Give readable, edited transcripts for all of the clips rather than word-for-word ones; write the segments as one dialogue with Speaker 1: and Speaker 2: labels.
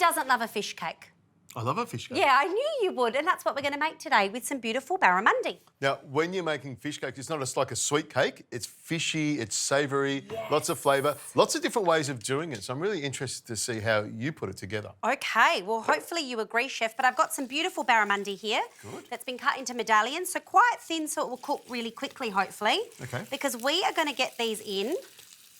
Speaker 1: doesn't love a fish cake?
Speaker 2: I love a fish cake.
Speaker 1: Yeah, I knew you would, and that's what we're going to make today with some beautiful barramundi.
Speaker 2: Now, when you're making fish cakes, it's not just like a sweet cake. It's fishy, it's savoury, lots of flavour, lots of different ways of doing it. So I'm really interested to see how you put it together.
Speaker 1: Okay, well, hopefully you agree, Chef, but I've got some beautiful barramundi here. Good. That's been cut into medallions, so quite thin so it will cook really quickly, hopefully. Okay. Because we are going to get these in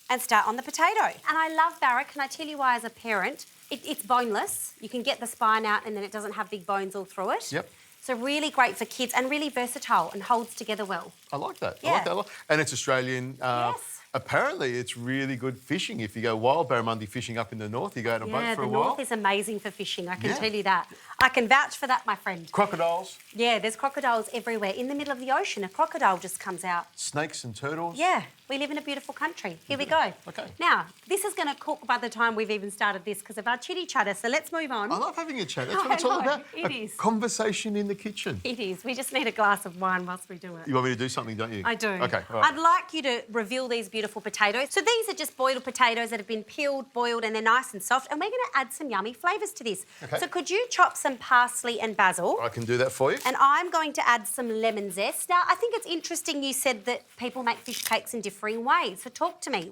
Speaker 1: and start on the potato. And I love barra. Can I tell you why as a parent? It's boneless. You can get the spine out and then it doesn't have big bones all through it. Yep. So really great for kids and really versatile and holds together well.
Speaker 2: I like that. Yeah. I like that a lot. And it's Australian. Yes. Apparently, it's really good fishing. If you go wild barramundi fishing up in the north, you go on a boat for a while.
Speaker 1: Yeah, the north is amazing for fishing, I can tell you that. I can vouch for that, my friend.
Speaker 2: Crocodiles.
Speaker 1: Yeah, there's crocodiles everywhere. In the middle of the ocean, a crocodile just comes out.
Speaker 2: Snakes and turtles.
Speaker 1: Yeah, we live in a beautiful country. Here we go. Okay. Now, this is going to cook by the time we've even started this because of our chitty chatter, so let's move on.
Speaker 2: I love having a chat. That's what it's all about.
Speaker 1: It is.
Speaker 2: Conversation in the kitchen.
Speaker 1: It is. We just need a glass of wine whilst we do it.
Speaker 2: You want me to do something, don't you?
Speaker 1: I do.
Speaker 2: Okay, all right.
Speaker 1: I'd like you to reveal these beautiful potatoes. So these are just boiled potatoes that have been peeled, boiled, and they're nice and soft. And we're going to add some yummy flavours to this. Okay. So could you chop some parsley and basil?
Speaker 2: I can do that for you.
Speaker 1: And I'm going to add some lemon zest. Now, I think it's interesting you said that people make fish cakes in differing ways. So talk to me.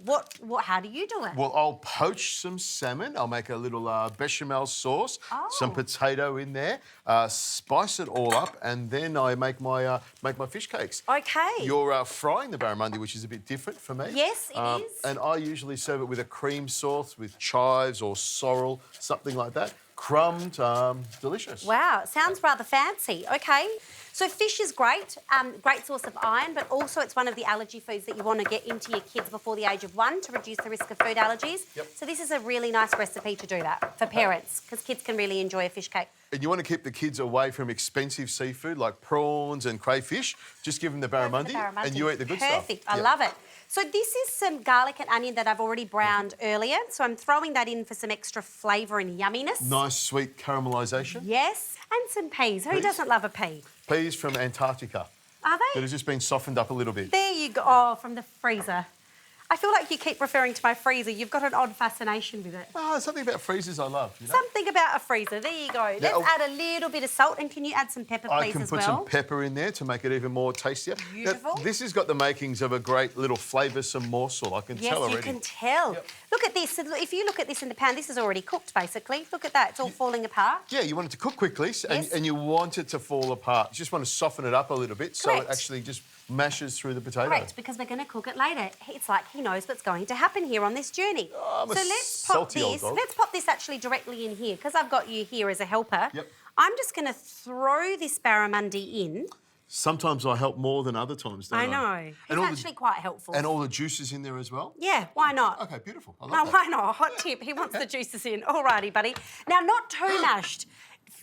Speaker 1: How do you do it?
Speaker 2: Well, I'll poach some salmon. I'll make a little bechamel sauce, some potato in there, spice it all up, and then I make my fish cakes.
Speaker 1: Okay.
Speaker 2: You're frying the barramundi, which is a bit different for me.
Speaker 1: Yes, it is.
Speaker 2: And I usually serve it with a cream sauce with chives or sorrel, something like that. Crumbed, delicious.
Speaker 1: Wow, sounds rather fancy. Okay. So fish is great, great source of iron, but also it's one of the allergy foods that you want to get into your kids before the age of 1 to reduce the risk of food allergies. Yep. So this is a really nice recipe to do that for parents because kids can really enjoy a fish cake.
Speaker 2: And you want to keep the kids away from expensive seafood like prawns and crayfish. Just give them the barramundi and you eat the good stuff.
Speaker 1: Perfect, I love it. So this is some garlic and onion that I've already browned earlier. So I'm throwing that in for some extra flavour and yumminess. Nice sweet caramelisation. Yes, and some peas. Who doesn't love a pea?
Speaker 2: Peas from Antarctica.
Speaker 1: Are they?
Speaker 2: That has just been softened up a little bit.
Speaker 1: There you go. Oh, from the freezer. I feel like you keep referring to my freezer. You've got an odd fascination with it.
Speaker 2: Oh, something about freezers I love. You know?
Speaker 1: Something about a freezer. There you go. Let's add a little bit of salt. And can you add some pepper, please, as well?
Speaker 2: I can put some pepper in there to make it even more tastier.
Speaker 1: Beautiful.
Speaker 2: Now, this has got the makings of a great little flavoursome morsel. I can tell already.
Speaker 1: Yes, you can tell. Yep. Look at this. If you look at this in the pan, this is already cooked, basically. Look at that. It's all falling apart.
Speaker 2: Yeah, you want it to cook quickly and you want it to fall apart. You just want to soften it up a little bit so it actually just mashes through the potato.
Speaker 1: Correct, because we're going to cook it later. It's like he knows what's going to happen here on this journey.
Speaker 2: Oh,
Speaker 1: so let's pop this. Let's pop this actually directly in here because I've got you here as a helper. Yep. I'm just going to throw this barramundi in.
Speaker 2: Sometimes I help more than other times, don't I?
Speaker 1: I know. It's actually quite helpful.
Speaker 2: And all the juices in there as well?
Speaker 1: Yeah, why not?
Speaker 2: Okay, beautiful. I love that.
Speaker 1: Why not? Hot tip. He wants the juices in. All righty, buddy. Now, not too mashed.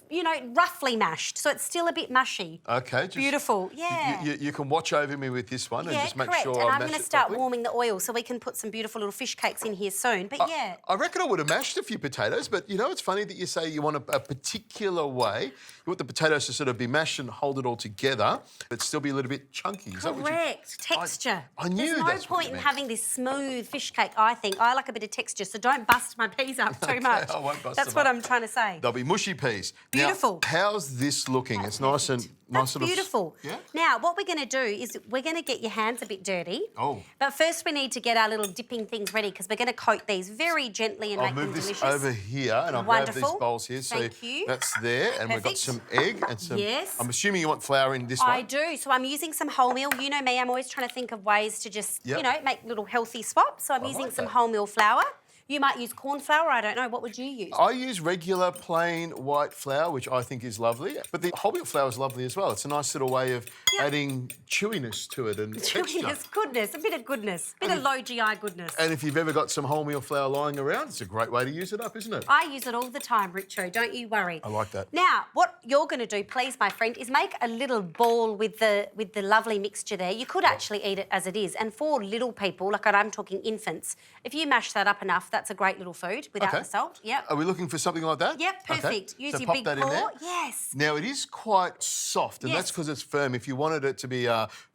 Speaker 1: You know, roughly mashed, so it's still a bit mushy.
Speaker 2: Okay.
Speaker 1: Beautiful, yeah.
Speaker 2: You can watch over me with this one and just make sure I mash it
Speaker 1: and I'm going to start warming the oil so we can put some beautiful little fish cakes in here soon. But
Speaker 2: I reckon I would have mashed a few potatoes, but you know, it's funny that you say you want a particular way. You want the potatoes to sort of be mashed and hold it all together, but still be a little bit chunky. Is that what
Speaker 1: texture.
Speaker 2: I knew
Speaker 1: There's no point in having this smooth fish cake, I think. I like a bit of texture, so don't bust my peas up too much.
Speaker 2: I won't bust
Speaker 1: That's what I'm trying to say.
Speaker 2: They'll be mushy peas.
Speaker 1: Beautiful.
Speaker 2: Now, how's this looking? It's nice and
Speaker 1: That's beautiful. Yeah? Now, what we're going to do is we're going to get your hands a bit dirty. Oh. But first we need to get our little dipping things ready because we're going to coat these very gently and make them delicious.
Speaker 2: I'll move this over here and I'll grab these bowls here.
Speaker 1: Thank you.
Speaker 2: That's there. And we've got some egg and some...
Speaker 1: Yes.
Speaker 2: I'm assuming you want flour in this one.
Speaker 1: I do. So I'm using some wholemeal. You know me, I'm always trying to think of ways to just, you know, make little healthy swaps. So I'm using some wholemeal flour. You might use corn flour, I don't know. What would you use?
Speaker 2: I use regular plain white flour, which I think is lovely. But the wholemeal flour is lovely as well. It's a nice little way of adding chewiness to it and texture.
Speaker 1: Goodness, a bit of goodness, a bit of low GI goodness.
Speaker 2: And if you've ever got some wholemeal flour lying around, it's a great way to use it up, isn't it?
Speaker 1: I use it all the time, Richo, don't you worry.
Speaker 2: I like that.
Speaker 1: Now, what you're going to do, please, my friend, is make a little ball with the lovely mixture there. You could actually eat it as it is. And for little people, like I'm talking infants, if you mash that up enough, that's a great little food without the salt. Yep.
Speaker 2: Are we looking for something like that?
Speaker 1: Yep, perfect.
Speaker 2: Okay.
Speaker 1: Use
Speaker 2: so
Speaker 1: your big
Speaker 2: that
Speaker 1: paw.
Speaker 2: In there.
Speaker 1: Yes.
Speaker 2: Now, it is quite soft, and that's because it's firm. If you wanted it to be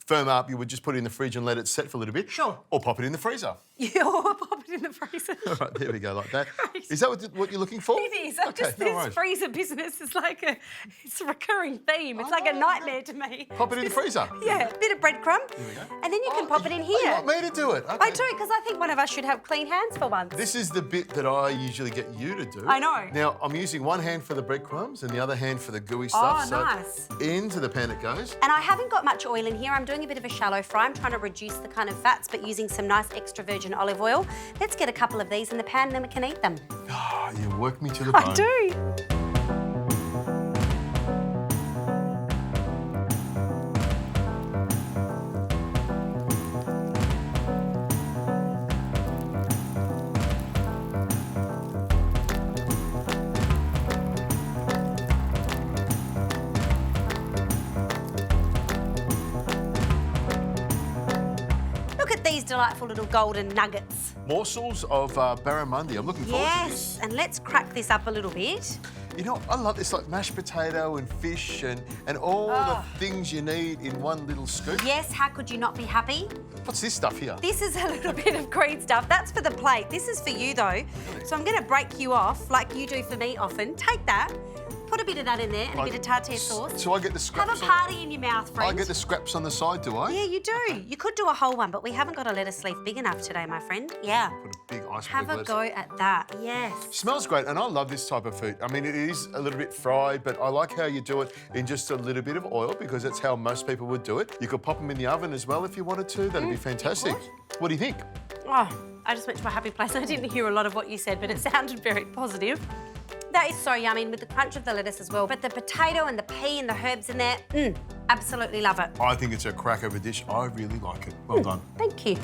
Speaker 2: firm up, you would just put it in the fridge and let it set for a little bit.
Speaker 1: Sure.
Speaker 2: Or pop it in the freezer.
Speaker 1: Yeah, or pop it in the freezer.
Speaker 2: All right, there we go, like that.
Speaker 1: Right.
Speaker 2: Is that what you're looking for?
Speaker 1: It is.
Speaker 2: Okay, no
Speaker 1: This
Speaker 2: worries.
Speaker 1: freezer business is like it's a recurring theme. It's like a nightmare to me.
Speaker 2: Pop it in the freezer.
Speaker 1: Yeah, a bit of breadcrumb.
Speaker 2: There we go.
Speaker 1: And then you can pop it in
Speaker 2: Oh,
Speaker 1: here.
Speaker 2: you want me to do it? Okay.
Speaker 1: I do, because I think one of us should have clean hands for once.
Speaker 2: This is the bit that I usually get you to do.
Speaker 1: I know.
Speaker 2: Now, I'm using one hand for the breadcrumbs and the other hand for the gooey
Speaker 1: Oh,
Speaker 2: stuff.
Speaker 1: nice.
Speaker 2: So into the pan it goes.
Speaker 1: And I haven't got much oil in here. I'm doing a bit of a shallow fry. I'm trying to reduce the kind of fats, but using some nice extra virgin olive oil. Let's get a couple of these in the pan, and then we can eat them.
Speaker 2: Oh, you work me to the bone.
Speaker 1: I do. Look at these delightful little golden nuggets.
Speaker 2: Morsels of barramundi. I'm looking forward to this.
Speaker 1: Yes, and let's crack this up a little bit.
Speaker 2: You know, I love this, like mashed potato and fish and all the things you need in one little scoop.
Speaker 1: Yes, how could you not be happy?
Speaker 2: What's this stuff here?
Speaker 1: This is a little bit of green stuff. That's for the plate. This is for you, though. So I'm going to break you off like you do for me often. Take that, put a bit of that in there and a bit of tartare sauce.
Speaker 2: So I get the scraps.
Speaker 1: Have a party in your mouth, friend.
Speaker 2: I get the scraps on the side, do I?
Speaker 1: Yeah, you do. Okay. You could do a whole one, but we haven't got a lettuce leaf big enough today, my friend. Yeah.
Speaker 2: Put a big iceberg
Speaker 1: Have a
Speaker 2: lettuce.
Speaker 1: go at that. Yes.
Speaker 2: Smells great, and I love this type of food. I mean, it is a little bit fried, but I like how you do it in just a little bit of oil because that's how most people would do it. You could pop them in the oven as well if you wanted to. That'd be fantastic. What do you think?
Speaker 1: Oh, I just went to a happy place. I didn't hear a lot of what you said, but it sounded very positive. That is so yummy, and with the crunch of the lettuce as well. But the potato and the pea and the herbs in there, absolutely love it.
Speaker 2: I think it's a crack of a dish. I really like it. Well done.
Speaker 1: Thank you.